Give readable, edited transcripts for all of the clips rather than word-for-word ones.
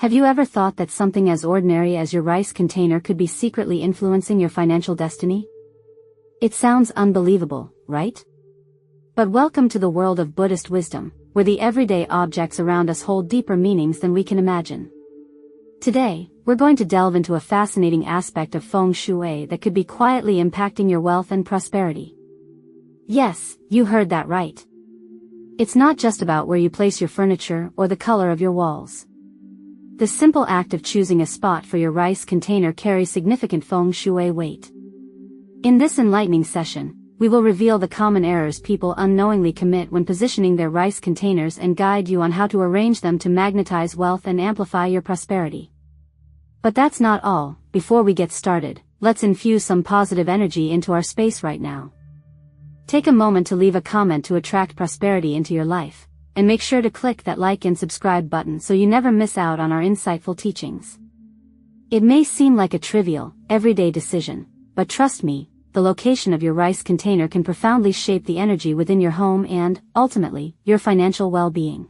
Have you ever thought that something as ordinary as your rice container could be secretly influencing your financial destiny? It sounds unbelievable, right? But welcome to the world of Buddhist wisdom, where the everyday objects around us hold deeper meanings than we can imagine. Today, we're going to delve into a fascinating aspect of feng shui that could be quietly impacting your wealth and prosperity. Yes, you heard that right. It's not just about where you place your furniture or the color of your walls. The simple act of choosing a spot for your rice container carries significant feng shui weight. In this enlightening session, we will reveal the common errors people unknowingly commit when positioning their rice containers and guide you on how to arrange them to magnetize wealth and amplify your prosperity. But that's not all. Before we get started, let's infuse some positive energy into our space right now. Take a moment to leave a comment to attract prosperity into your life, and make sure to click that like and subscribe button so you never miss out on our insightful teachings. It may seem like a trivial, everyday decision, but trust me, the location of your rice container can profoundly shape the energy within your home and, ultimately, your financial well-being.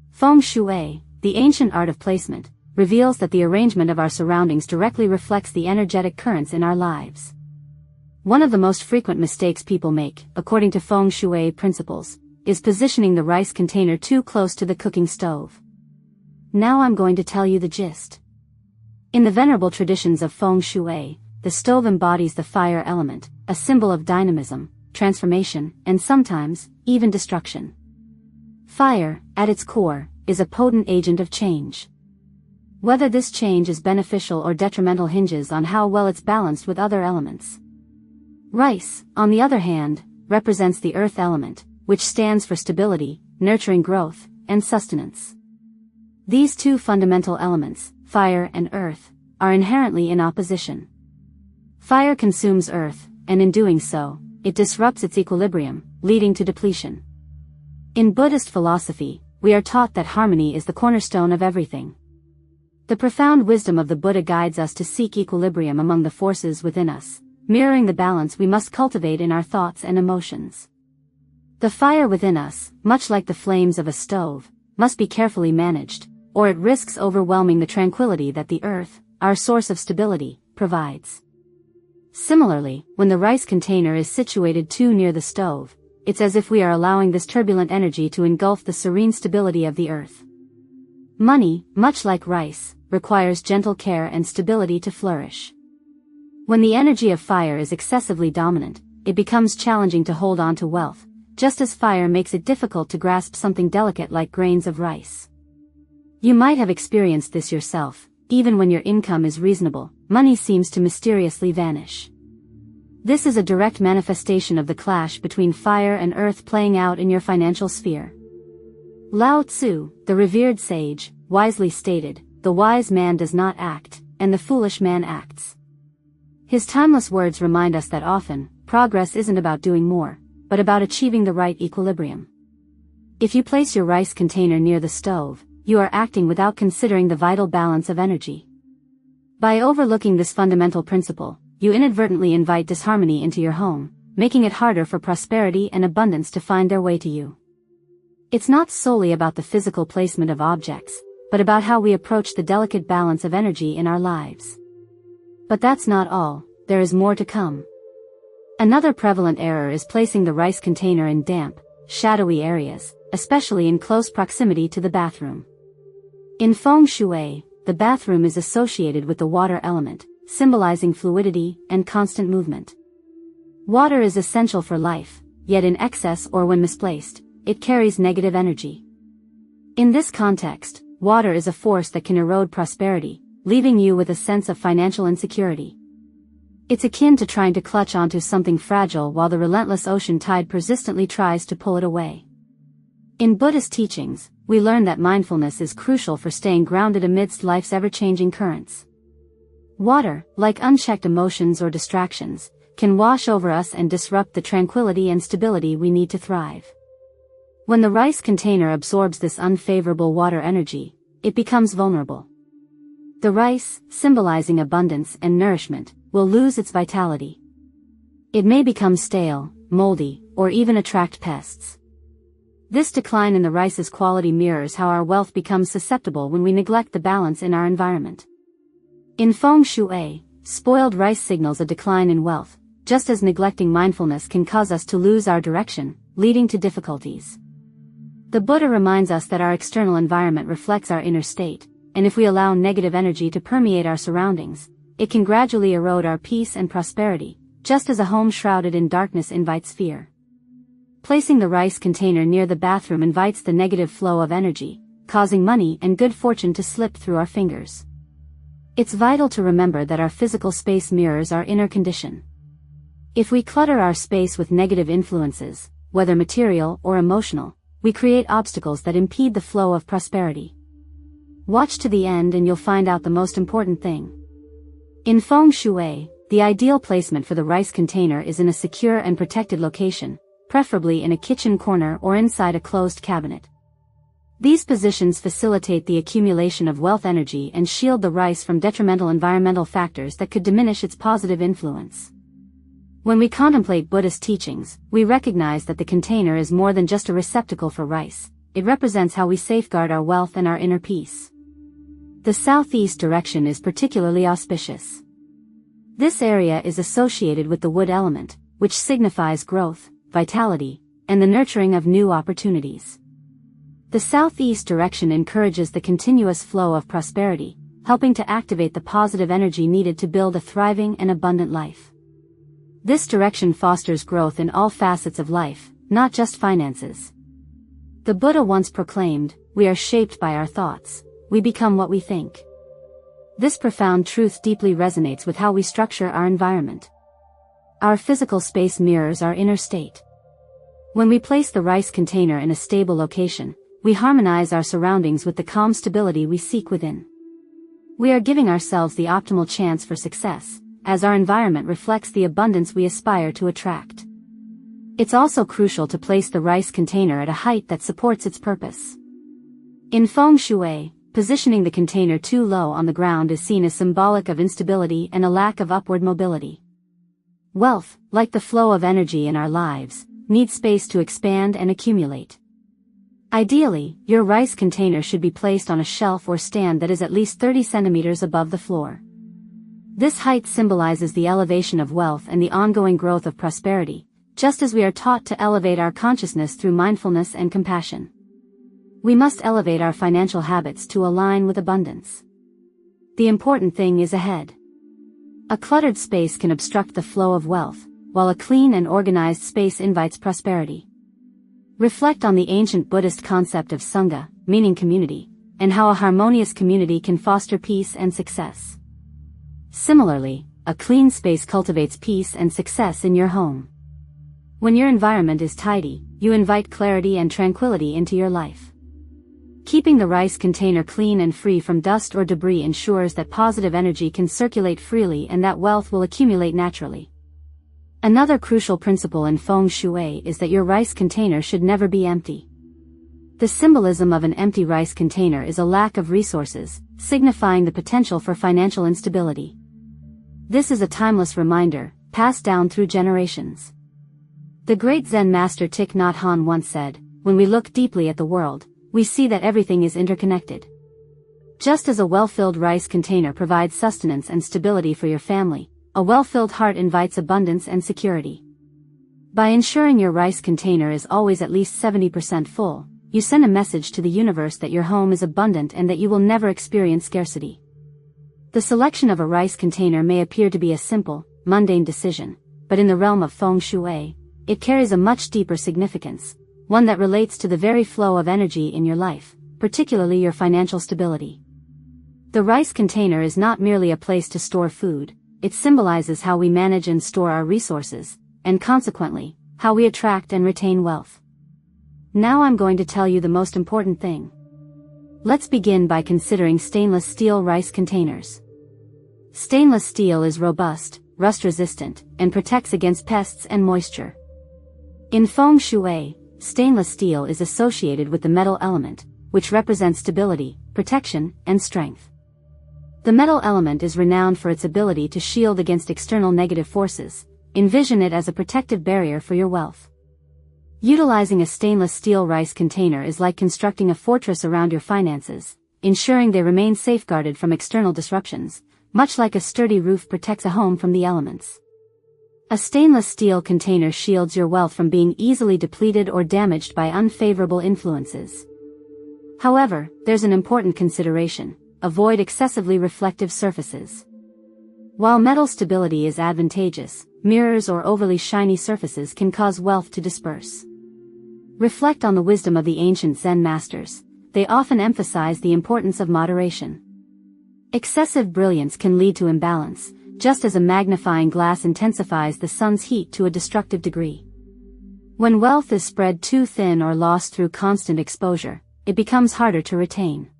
Feng shui, the ancient art of placement, reveals that the arrangement of our surroundings directly reflects the energetic currents in our lives. One of the most frequent mistakes people make, according to feng shui principles, is positioning the rice container too close to the cooking stove. Now I'm going to tell you the gist. In the venerable traditions of feng shui, the stove embodies the fire element, a symbol of dynamism, transformation, and sometimes, even destruction. Fire, at its core, is a potent agent of change. Whether this change is beneficial or detrimental hinges on how well it's balanced with other elements. Rice, on the other hand, represents the earth element, which stands for stability, nurturing growth, and sustenance. These two fundamental elements, fire and earth, are inherently in opposition. Fire consumes earth, and in doing so, it disrupts its equilibrium, leading to depletion. In Buddhist philosophy, we are taught that harmony is the cornerstone of everything. The profound wisdom of the Buddha guides us to seek equilibrium among the forces within us, mirroring the balance we must cultivate in our thoughts and emotions. The fire within us, much like the flames of a stove, must be carefully managed, or it risks overwhelming the tranquility that the earth, our source of stability, provides. Similarly, when the rice container is situated too near the stove, it's as if we are allowing this turbulent energy to engulf the serene stability of the earth. Money, much like rice, requires gentle care and stability to flourish. When the energy of fire is excessively dominant, it becomes challenging to hold on to wealth, just as fire makes it difficult to grasp something delicate like grains of rice. You might have experienced this yourself. Even when your income is reasonable, money seems to mysteriously vanish. This is a direct manifestation of the clash between fire and earth playing out in your financial sphere. Lao Tzu, the revered sage, wisely stated, "The wise man does not act, and the foolish man acts." His timeless words remind us that often, progress isn't about doing more, but about achieving the right equilibrium. If you place your rice container near the stove, you are acting without considering the vital balance of energy. By overlooking this fundamental principle, you inadvertently invite disharmony into your home, making it harder for prosperity and abundance to find their way to you. It's not solely about the physical placement of objects, but about how we approach the delicate balance of energy in our lives. But that's not all, there is more to come. Another prevalent error is placing the rice container in damp, shadowy areas, especially in close proximity to the bathroom. In feng shui, the bathroom is associated with the water element, symbolizing fluidity and constant movement. Water is essential for life, yet in excess or when misplaced, it carries negative energy. In this context, water is a force that can erode prosperity, leaving you with a sense of financial insecurity. It's akin to trying to clutch onto something fragile while the relentless ocean tide persistently tries to pull it away. In Buddhist teachings, we learn that mindfulness is crucial for staying grounded amidst life's ever-changing currents. Water, like unchecked emotions or distractions, can wash over us and disrupt the tranquility and stability we need to thrive. When the rice container absorbs this unfavorable water energy, it becomes vulnerable. The rice, symbolizing abundance and nourishment, will lose its vitality. It may become stale, moldy, or even attract pests. This decline in the rice's quality mirrors how our wealth becomes susceptible when we neglect the balance in our environment. In feng shui, spoiled rice signals a decline in wealth, just as neglecting mindfulness can cause us to lose our direction, leading to difficulties. The Buddha reminds us that our external environment reflects our inner state, and if we allow negative energy to permeate our surroundings, it can gradually erode our peace and prosperity, just as a home shrouded in darkness invites fear. Placing the rice container near the bathroom invites the negative flow of energy, causing money and good fortune to slip through our fingers. It's vital to remember that our physical space mirrors our inner condition. If we clutter our space with negative influences, whether material or emotional, we create obstacles that impede the flow of prosperity. Watch to the end and you'll find out the most important thing. In feng shui, the ideal placement for the rice container is in a secure and protected location, preferably in a kitchen corner or inside a closed cabinet. These positions facilitate the accumulation of wealth energy and shield the rice from detrimental environmental factors that could diminish its positive influence. When we contemplate Buddhist teachings, we recognize that the container is more than just a receptacle for rice. It represents how we safeguard our wealth and our inner peace. The southeast direction is particularly auspicious. This area is associated with the wood element, which signifies growth, vitality, and the nurturing of new opportunities. The southeast direction encourages the continuous flow of prosperity, helping to activate the positive energy needed to build a thriving and abundant life. This direction fosters growth in all facets of life, not just finances. The Buddha once proclaimed, "We are shaped by our thoughts. We become what we think." This profound truth deeply resonates with how we structure our environment. Our physical space mirrors our inner state. When we place the rice container in a stable location, we harmonize our surroundings with the calm stability we seek within. We are giving ourselves the optimal chance for success, as our environment reflects the abundance we aspire to attract. It's also crucial to place the rice container at a height that supports its purpose. In feng shui, positioning the container too low on the ground is seen as symbolic of instability and a lack of upward mobility. Wealth, like the flow of energy in our lives, needs space to expand and accumulate. Ideally, your rice container should be placed on a shelf or stand that is at least 30 centimeters above the floor. This height symbolizes the elevation of wealth and the ongoing growth of prosperity, just as we are taught to elevate our consciousness through mindfulness and compassion. We must elevate our financial habits to align with abundance. The important thing is ahead. A cluttered space can obstruct the flow of wealth, while a clean and organized space invites prosperity. Reflect on the ancient Buddhist concept of Sangha, meaning community, and how a harmonious community can foster peace and success. Similarly, a clean space cultivates peace and success in your home. When your environment is tidy, you invite clarity and tranquility into your life. Keeping the rice container clean and free from dust or debris ensures that positive energy can circulate freely and that wealth will accumulate naturally. Another crucial principle in feng shui is that your rice container should never be empty. The symbolism of an empty rice container is a lack of resources, signifying the potential for financial instability. This is a timeless reminder, passed down through generations. The great Zen master Thich Nhat Hanh once said, "When we look deeply at the world, we see that everything is interconnected." Just as a well-filled rice container provides sustenance and stability for your family, a well-filled heart invites abundance and security. By ensuring your rice container is always at least 70% full, you send a message to the universe that your home is abundant and that you will never experience scarcity. The selection of a rice container may appear to be a simple, mundane decision, but in the realm of feng shui, it carries a much deeper significance, one that relates to the very flow of energy in your life, particularly your financial stability. The rice container is not merely a place to store food, it symbolizes how we manage and store our resources, and consequently, how we attract and retain wealth. Now I'm going to tell you the most important thing. Let's begin by considering stainless steel rice containers. Stainless steel is robust, rust-resistant, and protects against pests and moisture. In feng shui, stainless steel is associated with the metal element, which represents stability, protection, and strength. The metal element is renowned for its ability to shield against external negative forces. Envision it as a protective barrier for your wealth. Utilizing a stainless steel rice container is like constructing a fortress around your finances, ensuring they remain safeguarded from external disruptions, much like a sturdy roof protects a home from the elements. A stainless steel container shields your wealth from being easily depleted or damaged by unfavorable influences. However, there's an important consideration: avoid excessively reflective surfaces. While metal stability is advantageous, mirrors or overly shiny surfaces can cause wealth to disperse. Reflect on the wisdom of the ancient Zen masters. They often emphasize the importance of moderation. Excessive brilliance can lead to imbalance, just as a magnifying glass intensifies the sun's heat to a destructive degree. When wealth is spread too thin or lost through constant exposure, it becomes harder to retain.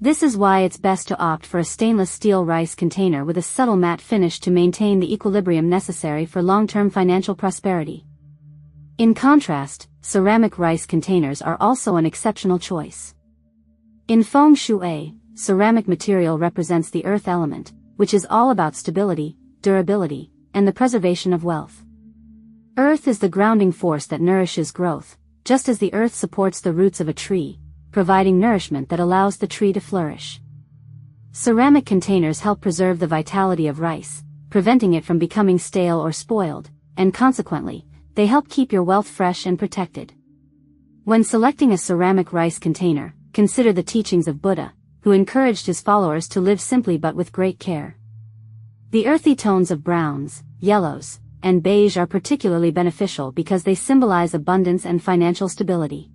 This is why it's best to opt for a stainless steel rice container with a subtle matte finish to maintain the equilibrium necessary for long-term financial prosperity. In contrast, ceramic rice containers are also an exceptional choice. In feng shui, ceramic material represents the earth element, which is all about stability, durability, and the preservation of wealth. Earth is the grounding force that nourishes growth, just as the earth supports the roots of a tree, providing nourishment that allows the tree to flourish. Ceramic containers help preserve the vitality of rice, preventing it from becoming stale or spoiled, and consequently, they help keep your wealth fresh and protected. When selecting a ceramic rice container, consider the teachings of Buddha, who encouraged his followers to live simply but with great care. The earthy tones of browns, yellows, and beige are particularly beneficial because they symbolize abundance and financial stability.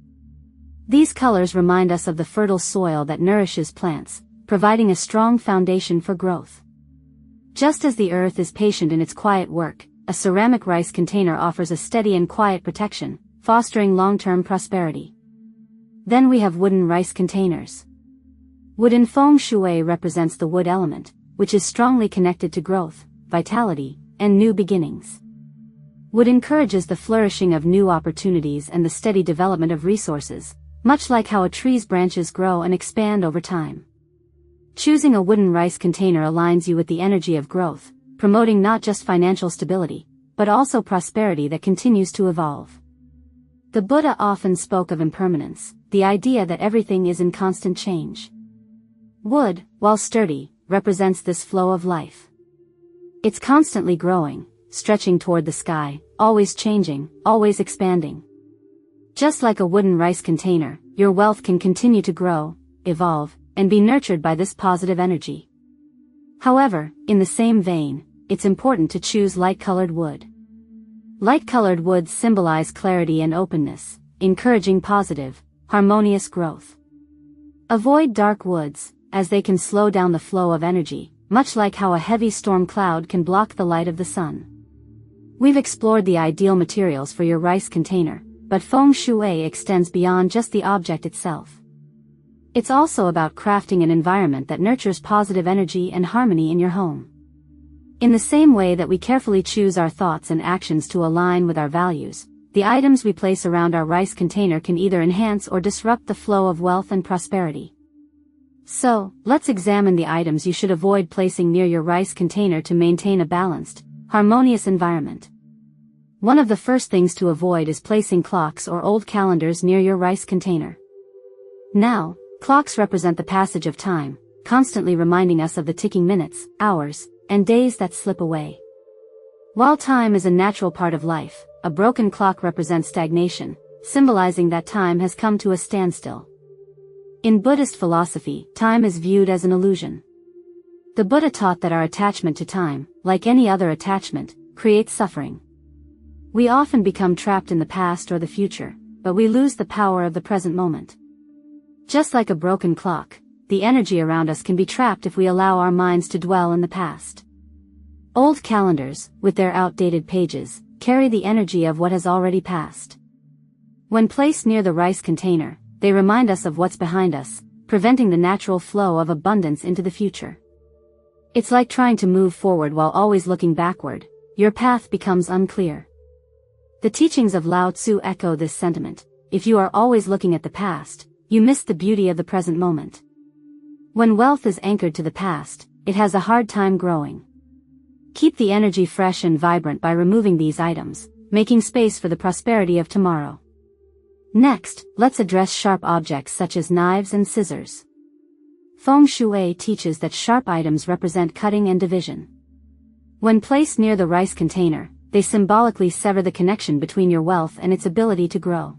These colors remind us of the fertile soil that nourishes plants, providing a strong foundation for growth. Just as the earth is patient in its quiet work, a ceramic rice container offers a steady and quiet protection, fostering long-term prosperity. Then we have wooden rice containers. Wood in feng shui represents the wood element, which is strongly connected to growth, vitality, and new beginnings. Wood encourages the flourishing of new opportunities and the steady development of resources, much like how a tree's branches grow and expand over time. Choosing a wooden rice container aligns you with the energy of growth, promoting not just financial stability, but also prosperity that continues to evolve. The Buddha often spoke of impermanence, the idea that everything is in constant change. Wood, while sturdy, represents this flow of life. It's constantly growing, stretching toward the sky, always changing, always expanding. Just like a wooden rice container, your wealth can continue to grow, evolve, and be nurtured by this positive energy. However, in the same vein, it's important to choose light-colored wood. Light-colored woods symbolize clarity and openness, encouraging positive, harmonious growth. Avoid dark woods, as they can slow down the flow of energy, much like how a heavy storm cloud can block the light of the sun. We've explored the ideal materials for your rice container, but feng shui extends beyond just the object itself. It's also about crafting an environment that nurtures positive energy and harmony in your home. In the same way that we carefully choose our thoughts and actions to align with our values, the items we place around our rice container can either enhance or disrupt the flow of wealth and prosperity. So, let's examine the items you should avoid placing near your rice container to maintain a balanced, harmonious environment. One of the first things to avoid is placing clocks or old calendars near your rice container. Now, clocks represent the passage of time, constantly reminding us of the ticking minutes, hours, and days that slip away. While time is a natural part of life, a broken clock represents stagnation, symbolizing that time has come to a standstill. In Buddhist philosophy, time is viewed as an illusion. The Buddha taught that our attachment to time, like any other attachment, creates suffering. We often become trapped in the past or the future, but we lose the power of the present moment. Just like a broken clock, the energy around us can be trapped if we allow our minds to dwell in the past. Old calendars, with their outdated pages, carry the energy of what has already passed. When placed near the rice container, they remind us of what's behind us, preventing the natural flow of abundance into the future. It's like trying to move forward while always looking backward. Your path becomes unclear. The teachings of Lao Tzu echo this sentiment. If you are always looking at the past, you miss the beauty of the present moment. When wealth is anchored to the past, it has a hard time growing. Keep the energy fresh and vibrant by removing these items, making space for the prosperity of tomorrow. Next, let's address sharp objects such as knives and scissors. Feng Shui teaches that sharp items represent cutting and division. When placed near the rice container, they symbolically sever the connection between your wealth and its ability to grow.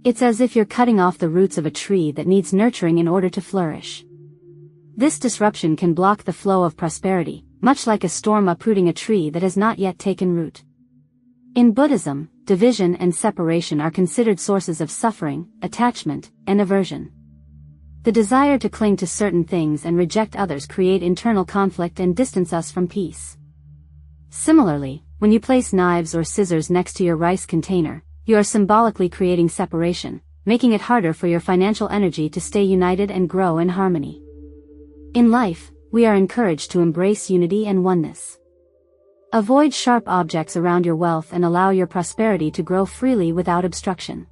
It's as if you're cutting off the roots of a tree that needs nurturing in order to flourish. This disruption can block the flow of prosperity, much like a storm uprooting a tree that has not yet taken root. In Buddhism, division and separation are considered sources of suffering, attachment, and aversion. The desire to cling to certain things and reject others create internal conflict and distance us from peace. Similarly, when you place knives or scissors next to your rice container, you are symbolically creating separation, making it harder for your financial energy to stay united and grow in harmony. In life, we are encouraged to embrace unity and oneness. Avoid sharp objects around your wealth and allow your prosperity to grow freely without obstruction.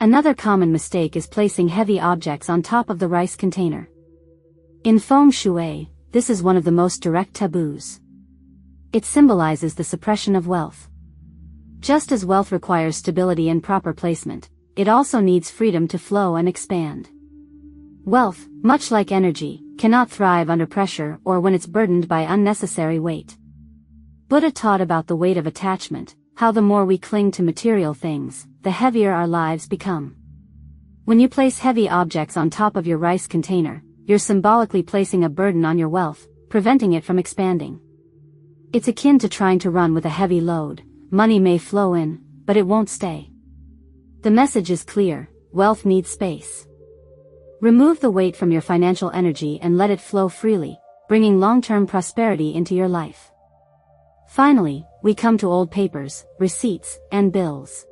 Another common mistake is placing heavy objects on top of the rice container. In Feng Shui, this is one of the most direct taboos. It symbolizes the suppression of wealth. Just as wealth requires stability and proper placement, it also needs freedom to flow and expand. Wealth, much like energy, cannot thrive under pressure or when it's burdened by unnecessary weight. Buddha taught about the weight of attachment, how the more we cling to material things, the heavier our lives become. When you place heavy objects on top of your rice container, you're symbolically placing a burden on your wealth, preventing it from expanding. It's akin to trying to run with a heavy load. Money may flow in, but it won't stay. The message is clear: wealth needs space. Remove the weight from your financial energy and let it flow freely, bringing long-term prosperity into your life. Finally, we come to old papers, receipts, and bills.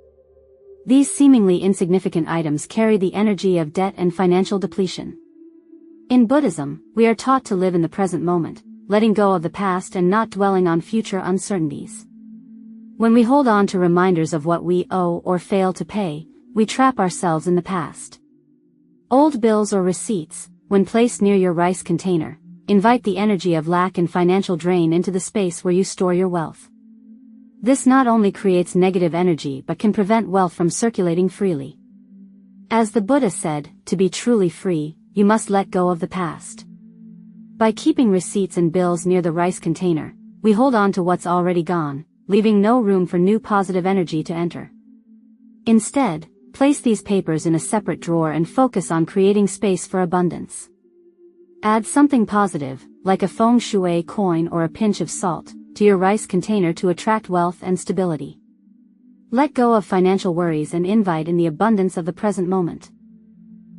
These seemingly insignificant items carry the energy of debt and financial depletion. In Buddhism, we are taught to live in the present moment, letting go of the past and not dwelling on future uncertainties. When we hold on to reminders of what we owe or fail to pay, we trap ourselves in the past. Old bills or receipts, when placed near your rice container, invite the energy of lack and financial drain into the space where you store your wealth. This not only creates negative energy but can prevent wealth from circulating freely. As the Buddha said, to be truly free, you must let go of the past. By keeping receipts and bills near the rice container, we hold on to what's already gone, leaving no room for new positive energy to enter. Instead, place these papers in a separate drawer and focus on creating space for abundance. Add something positive, like a Feng Shui coin or a pinch of salt, to your rice container to attract wealth and stability. Let go of financial worries and invite in the abundance of the present moment.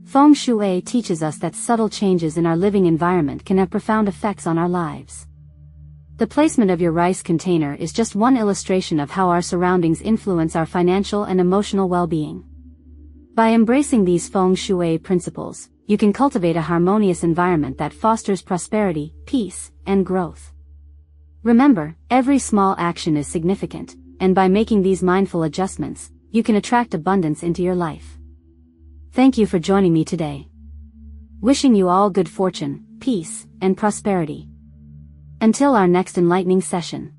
Feng Shui teaches us that subtle changes in our living environment can have profound effects on our lives. The placement of your rice container is just one illustration of how our surroundings influence our financial and emotional well-being. By embracing these Feng Shui principles, you can cultivate a harmonious environment that fosters prosperity, peace, and growth. Remember, every small action is significant, and by making these mindful adjustments, you can attract abundance into your life. Thank you for joining me today. Wishing you all good fortune, peace, and prosperity. Until our next enlightening session.